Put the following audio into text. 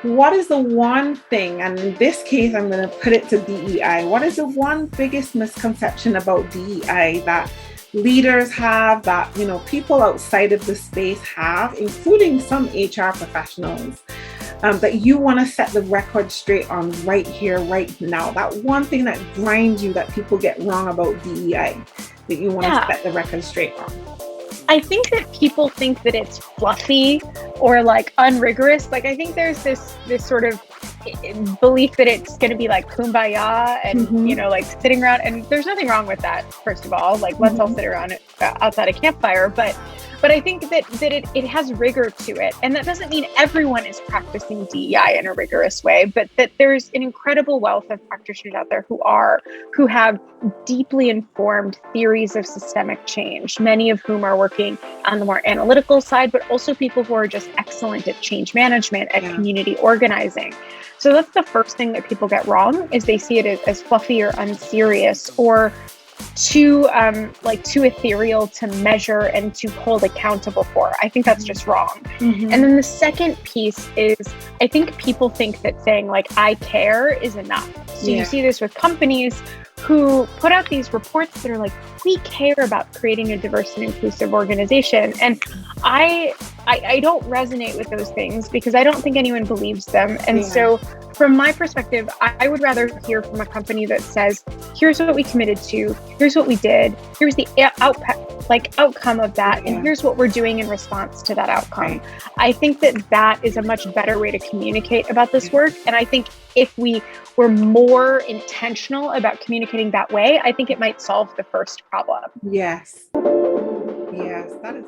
What is the one thing, and in this case, I'm going to put it to DEI. What is the one biggest misconception about DEI that leaders have, that, people outside of the space have, including some HR professionals, that you want to set the record straight on right here, right now? That one thing that grinds you, that people get wrong about DEI, that you want to set the record straight on? I think that people think that it's fluffy or like unrigorous. Like, I think there's this sort of belief that it's going to be like kumbaya and, like sitting around, and there's nothing wrong with that. First of all, like, let's all sit around outside a campfire. But I think that it has rigor to it. And that doesn't mean everyone is practicing DEI in a rigorous way, but that there's an incredible wealth of practitioners out there who have deeply informed theories of systemic change, many of whom are working on the more analytical side, but also people who are just excellent at change management, at community organizing. So that's the first thing that people get wrong, is they see it as fluffy or unserious, or too ethereal to measure and to hold accountable for. I think that's just wrong. And then the second piece is, I think people think that saying like, I care is enough. So you see this with companies who put out these reports that are like, we care about creating a diverse and inclusive organization. And I don't resonate with those things, because I don't think anyone believes them. And so from my perspective, I would rather hear from a company that says, here's what we committed to, here's what we did, here's the outcome of that, and here's what we're doing in response to that outcome. I think that is a much better way to communicate about this work. And I think if we were more intentional about communicating that way, I think it might solve the first problem. Yes, that is